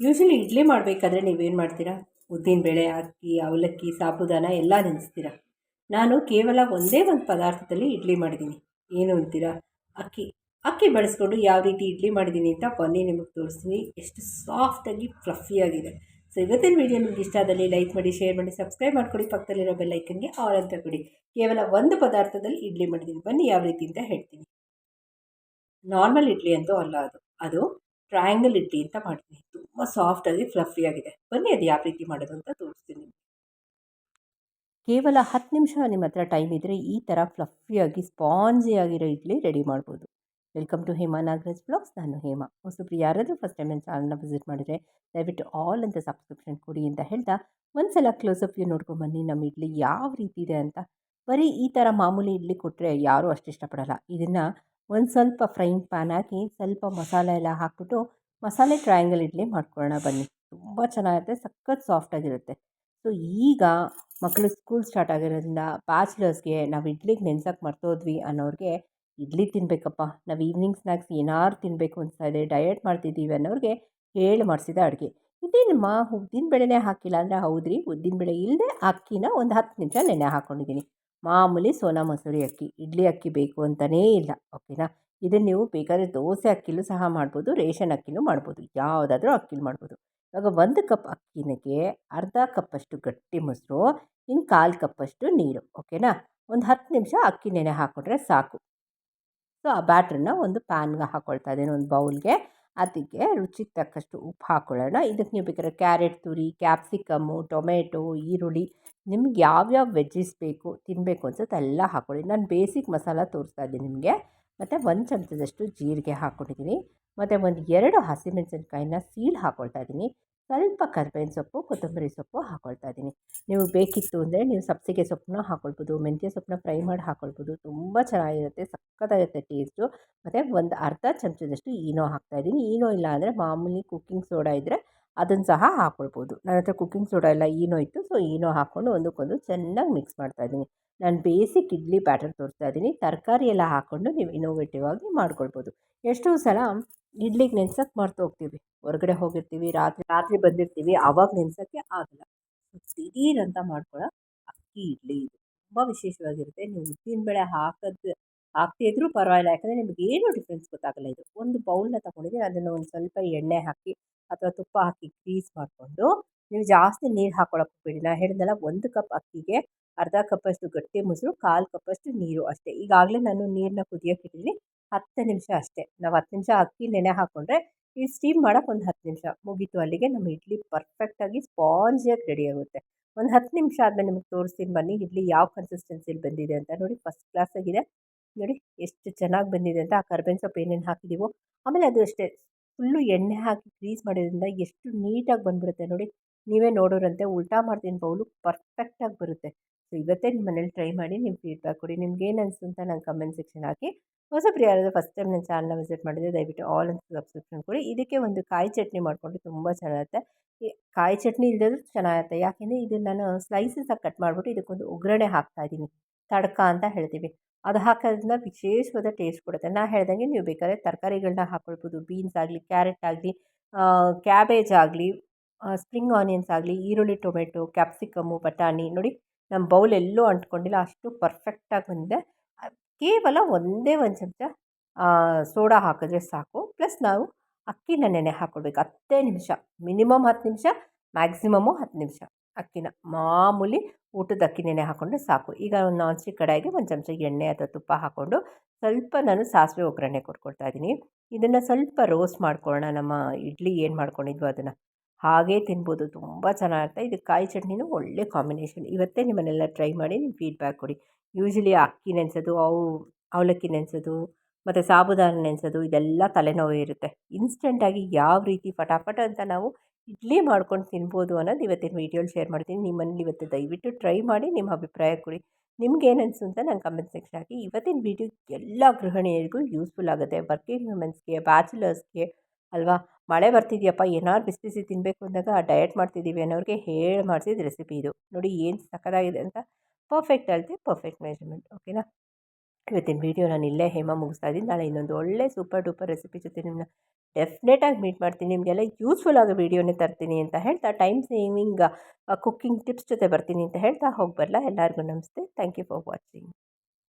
Usually idli ಮಾಡಬೇಕಾದ್ರೆ ನೀವೇನು ಮಾಡ್ತೀರಾ? ಉದ್ದಿನಬೇಳೆ, ಅಕ್ಕಿ, ಅವಲಕ್ಕಿ, ಸಾಬುದಾನ ಎಲ್ಲ ನೆನೆಸ್ತೀರ. ನಾನು ಕೇವಲ ಒಂದೇ ಒಂದು ಪದಾರ್ಥದಲ್ಲಿ ಇಡ್ಲಿ ಮಾಡಿದ್ದೀನಿ. ಏನು ಅಂತೀರಾ? ಅಕ್ಕಿ. ಅಕ್ಕಿ ಬಳಸ್ಕೊಂಡು ಯಾವ ರೀತಿ ಇಡ್ಲಿ ಮಾಡಿದ್ದೀನಿ ಅಂತ ಬನ್ನಿ ನಿಮಗೆ ತೋರಿಸ್ತೀನಿ. ಎಷ್ಟು ಸಾಫ್ಟಾಗಿ ಫ್ಲಫಿಯಾಗಿದೆ. ಸೊ ಇವತ್ತಿನ ವೀಡಿಯೋ ನಿಮ್ಗೆ ಇಷ್ಟ ಆದಲ್ಲಿ ಲೈಕ್ ಮಾಡಿ, ಶೇರ್ ಮಾಡಿ, ಸಬ್ಸ್ಕ್ರೈಬ್ ಮಾಡ್ಕೊಳ್ಳಿ. ಪಕ್ಕದಲ್ಲಿರೋ ಬೆಲ್ ಐಕನ್ಗೆ ಆಲ್ ಅಂತ ಕೊಡಿ. ಕೇವಲ ಒಂದು ಪದಾರ್ಥದಲ್ಲಿ ಇಡ್ಲಿ ಮಾಡಿದ್ದೀನಿ. ಬನ್ನಿ ಯಾವ ರೀತಿ ಅಂತ ಹೇಳ್ತೀನಿ. ನಾರ್ಮಲ್ ಇಡ್ಲಿ ಅಂತೂ ಅಲ್ಲ ಅದು ಟ್ರಯಾಂಗಲ್ ಇಡ್ಲಿ ಅಂತ ಮಾಡ್ತೀನಿ. ತುಂಬ ಸಾಫ್ಟಾಗಿ ಫ್ಲಫಿಯಾಗಿದೆ. ಬನ್ನಿ ಅದು ಯಾವ ರೀತಿ ಮಾಡೋದು ಅಂತ ತೋರಿಸ್ತೀನಿ. ಕೇವಲ 10 ನಿಮಿಷ ನಿಮ್ಮ ಹತ್ರ ಟೈಮ್ ಇದ್ದರೆ ಈ ಥರ ಫ್ಲಫಿಯಾಗಿ ಸ್ಪಾಂಜಿಯಾಗಿರೋ ಇಡ್ಲಿ ರೆಡಿ ಮಾಡ್ಬೋದು. Welcome to Hema Nagaraj blogs. ನಾನು ಹೇಮಾ. ಹೊಸಬ್ರು ಯಾರಾದರೂ ಫಸ್ಟ್ ಟೈಮ್ ನನ್ನ ಚಾನಲ್ನ ವಿಸಿಟ್ ಮಾಡಿದರೆ ದಯವಿಟ್ಟು ಆಲ್ ಅಂತ ಸಬ್ಸ್ಕ್ರಿಪ್ಷನ್ ಕೊಡಿ ಅಂತ ಹೇಳ್ತಾ ಒಂದ್ಸಲ ಕ್ಲೋಸಪ್ ವ್ಯೂ ನೋಡ್ಕೊಂಬನ್ನಿ ನಮ್ಮ ಇಡ್ಲಿ ಯಾವ ರೀತಿ ಇದೆ ಅಂತ. ಬರೀ ಈ ಥರ ಮಾಮೂಲಿ ಇಡ್ಲಿ ಕೊಟ್ಟರೆ ಯಾರೂ ಅಷ್ಟು ಇಷ್ಟಪಡಲ್ಲ. ಇದನ್ನು ಒಂದು ಸ್ವಲ್ಪ ಫ್ರೈಯಿಂಗ್ ಪ್ಯಾನ್ ಹಾಕಿ ಸ್ವಲ್ಪ ಮಸಾಲೆ ಎಲ್ಲ ಹಾಕ್ಬಿಟ್ಟು ಮಸಾಲೆ ಟ್ರಯಾಂಗಲ್ ಇಡ್ಲಿ ಮಾಡ್ಕೊಳ್ಳೋಣ ಬನ್ನಿ. ತುಂಬ ಚೆನ್ನಾಗಿರುತ್ತೆ, ಸಖತ್ ಸಾಫ್ಟಾಗಿರುತ್ತೆ. ಸೊ ಈಗ ಮಕ್ಕಳು ಸ್ಕೂಲ್ ಸ್ಟಾರ್ಟ್ ಆಗಿರೋದ್ರಿಂದ ಬ್ಯಾಚುಲರ್ಸ್ಗೆ ನಾವು ಇಡ್ಲಿಗೆ ನೆನ್ಸಕ್ಕೆ ಮರ್ತೋದ್ವಿ ಅನ್ನೋರಿಗೆ ಇಡ್ಲಿ ತಿನ್ನಬೇಕಪ್ಪ, ನಾವು ಈವ್ನಿಂಗ್ ಸ್ನ್ಯಾಕ್ಸ್ ಏನಾದ್ರು ತಿನ್ನಬೇಕು ಅನಿಸ್ತಾ ಇದೆ, ಡಯಟ್ ಮಾಡ್ತಿದ್ದೀವಿ ಅನ್ನೋರಿಗೆ ಹೇಳಿ ಮಾಡಿಸಿದ ಅಡುಗೆ. ಇದೇನಮ್ಮ ಉದ್ದಿನಬೇಳೆನೇ ಹಾಕಿಲ್ಲ ಅಂದರೆ ಹೌದ್ರಿ, ಉದ್ದಿನಬೇಳೆ ಇಲ್ಲದೆ ಅಕ್ಕಿನ ಒಂದು 10 ನಿಮಿಷ ನೆನೆ ಹಾಕ್ಕೊಂಡಿದ್ದೀನಿ. ಮಾಮೂಲಿ ಸೋನಾ ಮಸೂರಿ ಅಕ್ಕಿ, ಇಡ್ಲಿ ಅಕ್ಕಿ ಬೇಕು ಅಂತಲೇ ಇಲ್ಲ, ಓಕೆನಾ. ಇದನ್ನು ನೀವು ಬೇಕಾದರೆ ದೋಸೆ ಅಕ್ಕಿಲೂ ಸಹ ಮಾಡ್ಬೋದು, ರೇಷನ್ ಅಕ್ಕಿಲೂ ಮಾಡ್ಬೋದು, ಯಾವುದಾದ್ರೂ ಅಕ್ಕಿಲಿ ಮಾಡ್ಬೋದು. ಇವಾಗ 1 ಕಪ್ ಅಕ್ಕಿಗೆ ಅರ್ಧ ಕಪ್ಪಷ್ಟು ಗಟ್ಟಿ ಮೊಸರು, ಇನ್ನು 1/4 ಕಪ್ಪಷ್ಟು ನೀರು, ಓಕೆನಾ. ಒಂದು 10 ನಿಮಿಷ ಅಕ್ಕಿ ನೆನೆ ಹಾಕ್ಕೊಂಡ್ರೆ ಸಾಕು. ಸೊ ಆ ಬ್ಯಾಟ್ರನ್ನ ಒಂದು ಪ್ಯಾನ್ಗೆ ಹಾಕ್ಕೊಳ್ತಾ ಇದ್ದೀನಿ, ಒಂದು ಬೌಲ್ಗೆ. ಅದಕ್ಕೆ ರುಚಿಗೆ ತಕ್ಕಷ್ಟು ಉಪ್ಪು ಹಾಕ್ಕೊಳ್ಳೋಣ. ಇದಕ್ಕೆ ನೀವು ಬೇಕಾದ್ರೆ ಕ್ಯಾರೆಟ್ ತುರಿ, ಕ್ಯಾಪ್ಸಿಕಮ್ಮು, ಟೊಮೆಟೊ, ಈರುಳ್ಳಿ, ನಿಮ್ಗೆ ಯಾವ್ಯಾವ ವೆಜ್ಜೀಸ್ ಬೇಕು ತಿನ್ನಬೇಕು ಅನ್ಸುತ್ತೆ ಎಲ್ಲ ಹಾಕ್ಕೊಳ್ಳಿ. ನಾನು ಬೇಸಿಕ್ ಮಸಾಲ ತೋರಿಸ್ತಾ ಇದ್ದೀನಿ ನಿಮಗೆ. ಮತ್ತು 1 ಚಮಚದಷ್ಟು ಜೀರಿಗೆ ಹಾಕ್ಕೊಂಡಿದ್ದೀನಿ. ಮತ್ತು ಒಂದು 2 ಹಸಿಮೆಣಸಿನ್ಕಾಯಿನ ಸೀಳು ಹಾಕ್ಕೊಳ್ತಾ ಇದ್ದೀನಿ. ಸ್ವಲ್ಪ ಕರಿಬೇವಿನ ಸೊಪ್ಪು, ಕೊತ್ತಂಬರಿ ಸೊಪ್ಪು ಹಾಕ್ಕೊಳ್ತಾ ಇದ್ದೀನಿ. ನೀವು ಬೇಕಿತ್ತು ಅಂದರೆ ನೀವು ಸಬ್ಬಸಿಗೆ ಸೊಪ್ಪನ್ನ ಹಾಕ್ಕೊಳ್ಬೋದು, ಮೆಂತ್ಯ ಸೊಪ್ಪನ್ನ ಫ್ರೈ ಮಾಡಿ ಹಾಕ್ಕೊಳ್ಬೋದು. ತುಂಬ ಚೆನ್ನಾಗಿರುತ್ತೆ, ಸಕ್ಕತ್ತಾಗಿರುತ್ತೆ ಟೇಸ್ಟು. ಮತ್ತು ಒಂದು ಅರ್ಧ ಚಮಚದಷ್ಟು ಈನೋ ಹಾಕ್ತಾಯಿದ್ದೀನಿ. ಈನೋ ಇಲ್ಲ ಅಂದರೆ ಮಾಮೂಲಿ ಕುಕ್ಕಿಂಗ್ ಸೋಡಾ ಇದ್ದರೆ ಅದನ್ನು ಸಹ ಹಾಕ್ಕೊಳ್ಬೋದು. ನನ್ನ ಹತ್ರ ಕುಕ್ಕಿಂಗ್ ಸೋಡಾ ಇಲ್ಲ, ಈನೋ ಇತ್ತು. ಸೊ ಈನೋ ಹಾಕ್ಕೊಂಡು ಒಂದಕ್ಕೊಂದು ಚೆನ್ನಾಗಿ ಮಿಕ್ಸ್ ಮಾಡ್ತಾಯಿದ್ದೀನಿ. ನಾನು ಬೇಸಿಕ್ ಇಡ್ಲಿ ಬ್ಯಾಟರ್ ತೋರಿಸ್ತಾ ಇದ್ದೀನಿ. ತರಕಾರಿ ಎಲ್ಲ ಹಾಕ್ಕೊಂಡು ನೀವು ಇನ್ನೋವೇಟಿವ್ ಆಗಿ ಮಾಡ್ಕೊಳ್ಬೋದು. ಎಷ್ಟೋ ಸಲ ಇಡ್ಲಿಗೆ ನೆನ್ಸಕ್ಕೆ ಮರ್ತು ಹೋಗ್ತೀವಿ, ಹೊರಗಡೆ ಹೋಗಿರ್ತೀವಿ, ರಾತ್ರಿ ಬಂದಿರ್ತೀವಿ, ಆವಾಗ ನೆನ್ಸೋಕ್ಕೆ ಆಗಲ್ಲ. ದಿಢೀರ್ ಅಂತ ಮಾಡ್ಕೊಳ್ಳೋ ಅಕ್ಕಿ ಇಡ್ಲಿ ಇದು ತುಂಬ ವಿಶೇಷವಾಗಿರುತ್ತೆ. ನೀವು ಉದ್ದಿನಬೇಳೆ ಹಾಕದೇ ಇದ್ರೂ ಪರವಾಗಿಲ್ಲ, ಯಾಕಂದರೆ ನಿಮಗೇನು ಡಿಫ್ರೆನ್ಸ್ ಗೊತ್ತಾಗಲ್ಲ. ಇದು ಒಂದು ಬೌಲ್ನ ತೊಗೊಂಡಿದ್ದೀನಿ, ಅದನ್ನು ಒಂದು ಸ್ವಲ್ಪ ಎಣ್ಣೆ ಹಾಕಿ ಅಥವಾ ತುಪ್ಪ ಹಾಕಿ ಗ್ರೀಸ್ ಮಾಡಿಕೊಂಡು, ನೀವು ಜಾಸ್ತಿ ನೀರು ಹಾಕ್ಕೊಳಕ್ಕೆ ಹೋಗಬೇಡಿ. ನಾನು ಹೇಳಿದ್ನಲ್ಲ, 1 ಕಪ್ ಅಕ್ಕಿಗೆ ಅರ್ಧ ಕಪ್ಪಷ್ಟು ಗಟ್ಟಿ ಮೊಸರು, 1/4 ಕಪ್ಪಷ್ಟು ನೀರು ಅಷ್ಟೇ. ಈಗಾಗಲೇ ನಾನು ನೀರನ್ನ ಕುದಿಯೋಕ್ಕಿಟ್ಟಿದ್ದೀನಿ. 10 ನಿಮಿಷ ಅಷ್ಟೇ. ನಾವು 10 ನಿಮಿಷ ಅಕ್ಕಿ ನೆನೆ ಹಾಕ್ಕೊಂಡ್ರೆ ಈ ಸ್ಟೀಮ್ ಮಾಡೋಕ್ಕೆ ಒಂದು 10 ನಿಮಿಷ ಮುಗೀತು. ಅಲ್ಲಿಗೆ ನಮ್ಮ ಇಡ್ಲಿ ಪರ್ಫೆಕ್ಟಾಗಿ ಸ್ಪಾಂಜಿಯಾಗಿ ರೆಡಿ ಆಗುತ್ತೆ. ಒಂದು 10 ನಿಮಿಷ ಆದಮೇಲೆ ನಿಮಗೆ ತೋರಿಸ್ತೀನಿ ಬನ್ನಿ ಇಡ್ಲಿ ಯಾವ ಕನ್ಸಿಸ್ಟೆನ್ಸಿಲಿ ಬಂದಿದೆ ಅಂತ. ನೋಡಿ, ಫಸ್ಟ್ ಕ್ಲಾಸಾಗಿದೆ. ನೋಡಿ ಎಷ್ಟು ಚೆನ್ನಾಗಿ ಬಂದಿದೆ ಅಂತ. ಆ ಕರ್ಬೇವಿನ ಸೊಪ್ಪು ಏನೇನು ಹಾಕಿದ್ದೀವೋ, ಆಮೇಲೆ ಅದು ಅಷ್ಟೇ ಫುಲ್ಲು ಎಣ್ಣೆ ಹಾಕಿ ಗ್ರೀಸ್ ಮಾಡೋದ್ರಿಂದ ಎಷ್ಟು ನೀಟಾಗಿ ಬಂದುಬಿಡುತ್ತೆ ನೋಡಿ. ನೀವೇ ನೋಡೋರಂತೆ. ಉಲ್ಟಾ ಮಾಡ್ತೀನಿ ಬೌಲು, ಪರ್ಫೆಕ್ಟಾಗಿ ಬರುತ್ತೆ. ಸೊ ಇವತ್ತೇ ನಿಮ್ಮ ಮನೇಲಿ ಟ್ರೈ ಮಾಡಿ ನಿಮ್ಮ ಫೀಡ್ಬ್ಯಾಕ್ ಕೊಡಿ. ನಿಮ್ಗೇನು ಅನಿಸ್ತು ಅಂತ ನಂಗೆ ಕಮೆಂಟ್ ಸೆಕ್ಷನ್ ಹಾಕಿ. ಹೊಸಬ್ರು ಯಾರಾದರೂ ಫಸ್ಟ್ ಟೈಮ್ ನನ್ನ ಚಾನಲ್ನ ವಿಸಿಟ್ ಮಾಡಿದರೆ ದಯವಿಟ್ಟು ಆಲ್ ಅಂತ ಸಬ್ಸ್ಕ್ರಿಪ್ಷನ್ ಕೊಡಿ. ಇದಕ್ಕೆ ಒಂದು ಕಾಯಿ ಚಟ್ನಿ ಮಾಡಿಕೊಂಡ್ರೆ ತುಂಬ ಚೆನ್ನಾಗಿರುತ್ತೆ. ಈ ಕಾಯಿ ಚಟ್ನಿ ಇಲ್ಲದಿದ್ರೂ ಚೆನ್ನಾಗಿರುತ್ತೆ. ಯಾಕೆಂದರೆ ಇದನ್ನು ನಾನು ಸ್ಲೈಸಸ್ಸಾಗಿ ಕಟ್ ಮಾಡಿಬಿಟ್ಟು ಇದಕ್ಕೊಂದು ಒಗ್ಗರಣೆ ಹಾಕ್ತಾಯಿದ್ದೀನಿ, ತಡ್ಕ ಅಂತ ಹೇಳ್ತೀವಿ. ಅದು ಹಾಕೋದ್ರಿಂದ ವಿಶೇಷವಾದ ಟೇಸ್ಟ್ ಕೊಡುತ್ತೆ. ನಾನು ಹೇಳ್ದಂಗೆ ನೀವು ಬೇಕಾದ್ರೆ ತರಕಾರಿಗಳನ್ನ ಹಾಕ್ಕೊಳ್ಬೋದು. ಬೀನ್ಸ್ ಆಗಲಿ, ಕ್ಯಾರೆಟ್ ಆಗಲಿ, ಕ್ಯಾಬೇಜ್ ಆಗಲಿ, ಸ್ಪ್ರಿಂಗ್ ಆನಿಯನ್ಸ್ ಆಗಲಿ, ಈರುಳ್ಳಿ, ಟೊಮೆಟೊ, ಕ್ಯಾಪ್ಸಿಕಮ್ಮು, ಬಟಾಣಿ. ನೋಡಿ ನಮ್ಮ ಬೌಲ್ ಎಲ್ಲೂ ಅಂಟ್ಕೊಂಡಿಲ್ಲ, ಅಷ್ಟು ಪರ್ಫೆಕ್ಟಾಗಿ ಬಂದಿದೆ. ಕೇವಲ ಒಂದೇ 1 ಚಮಚ ಸೋಡಾ ಹಾಕಿದ್ರೆ ಸಾಕು. ಪ್ಲಸ್ ನಾವು ಅಕ್ಕಿನ ನೆನೆ ಹಾಕ್ಕೊಳ್ಬೇಕು 10 ನಿಮಿಷ, ಮಿನಿಮಮ್ 10 ನಿಮಿಷ, ಮ್ಯಾಕ್ಸಿಮಮ್ಮು 10 ನಿಮಿಷ. ಅಕ್ಕಿನ ಮಾಮೂಲಿ ಊಟದ ಅಕ್ಕಿ ನೆನೆ ಹಾಕ್ಕೊಂಡ್ರೆ ಸಾಕು. ಈಗ ಒಂದು ನಾನ್ ಸ್ಟಿಕ್ ಕಡಾಯಿಗೆ 1 ಚಮಚ ಎಣ್ಣೆ ಅಥವಾ ತುಪ್ಪ ಹಾಕ್ಕೊಂಡು ಸ್ವಲ್ಪ ನಾನು ಸಾಸಿವೆ ಒಗ್ಗರಣೆ ಕೊಟ್ಕೊಳ್ತಾ ಇದ್ದೀನಿ. ಇದನ್ನು ಸ್ವಲ್ಪ ರೋಸ್ಟ್ ಮಾಡ್ಕೊಳ್ಳೋಣ. ನಮ್ಮ ಇಡ್ಲಿ ಏನು ಮಾಡ್ಕೊಂಡಿದ್ವೋ ಅದನ್ನು ಹಾಗೇ ತಿನ್ಬೋದು, ತುಂಬ ಚೆನ್ನಾಗಿರುತ್ತೆ. ಇದಕ್ಕೆ ಕಾಯಿ ಚಟ್ನಿನೂ ಒಳ್ಳೆ ಕಾಂಬಿನೇಷನ್. ಇವತ್ತೇ ನಿಮ್ಮನ್ನೆಲ್ಲ ಟ್ರೈ ಮಾಡಿ ನಿಮ್ಮ ಫೀಡ್ಬ್ಯಾಕ್ ಕೊಡಿ. ಯೂಶ್ವಲಿ ಅಕ್ಕಿ ನೆನೆಸೋದು, ಅವಲಕ್ಕಿ ನೆನೆಸೋದು ಮತ್ತು ಸಾಬುದಾನ ನೆನೆಸೋದು ಇದೆಲ್ಲ ತಲೆನೋವೇ ಇರುತ್ತೆ. ಇನ್ಸ್ಟೆಂಟಾಗಿ ಯಾವ ರೀತಿ ಫಟಾಫಟ್ ಅಂತ ನಾವು ಇಡ್ಲಿ ಮಾಡ್ಕೊಂಡು ತಿನ್ಬೋದು ಅನ್ನೋದು ಇವತ್ತಿನ ವೀಡಿಯೋಲಿ ಶೇರ್ ಮಾಡ್ತೀನಿ. ನಿಮ್ಮ ಮನೇಲಿ ಇವತ್ತು ದಯವಿಟ್ಟು ಟ್ರೈ ಮಾಡಿ ನಿಮ್ಮ ಅಭಿಪ್ರಾಯ ಕೊಡಿ. ನಿಮ್ಗೇನು ಅನಿಸ್ತು ಅಂತ ನಂಗೆ ಕಮೆಂಟ್ ಸೆಕ್ಷನ್ ಹಾಕಿ. ಇವತ್ತಿನ ವೀಡಿಯೋ ಎಲ್ಲ ಗೃಹಿಣಿಯರಿಗೂ ಯೂಸ್ಫುಲ್ ಆಗುತ್ತೆ. ವರ್ಕಿಂಗ್ ವುಮೆನ್ಸ್ಗೆ, ಬ್ಯಾಚುಲರ್ಸ್ಗೆ ಅಲ್ವಾ. ಮಳೆ ಬರ್ತಿದೆಯಪ್ಪ, ಏನಾದ್ರು ಬಿಸಿ ಬಿಸಿ ತಿನ್ನಬೇಕು ಅಂದಾಗ ಡಯಟ್ ಮಾಡ್ತಿದ್ದೀವಿ ಅನ್ನೋರಿಗೆ ಹೇಳಿ ಮಾಡಿಸಿದ ರೆಸಿಪಿ ಇದು. ನೋಡಿ ಏನು ಸಕ್ಕತ್ತಾಗಿದೆ ಅಂತ. ಪರ್ಫೆಕ್ಟ್ ಅಳತೆ, ಪರ್ಫೆಕ್ಟ್ ಮೆಜರ್ಮೆಂಟ್, ಓಕೆನಾ. ಇವತ್ತಿನ ವೀಡಿಯೋ ನಾನು ಇಲ್ಲೇ ಮುಗಿಸ್ತಾ ಇದ್ದೀನಿ. ನಾಳೆ ಇನ್ನೊಂದು ಒಳ್ಳೆ ಸೂಪರ್ ಡೂಪರ್ ರೆಸಿಪಿ ಜೊತೆ ನಿಮ್ಮನ್ನ ಡೆಫಿನೆಟಾಗಿ ಮೀಟ್ ಮಾಡ್ತೀನಿ. ನಿಮಗೆಲ್ಲ ಯೂಸ್ಫುಲ್ ಆಗೋ ವೀಡಿಯೋನೇ ತರ್ತೀನಿ ಅಂತ ಹೇಳ್ತಾ, ಟೈಮ್ ಸೇವಿಂಗ್ ಕುಕ್ಕಿಂಗ್ ಟಿಪ್ಸ್ ಜೊತೆ ಬರ್ತೀನಿ ಅಂತ ಹೇಳ್ತಾ ಹೋಗಿ ಬರಲಾ. ಎಲ್ಲರಿಗೂ ನಮಸ್ತೆ. Thank you for watching.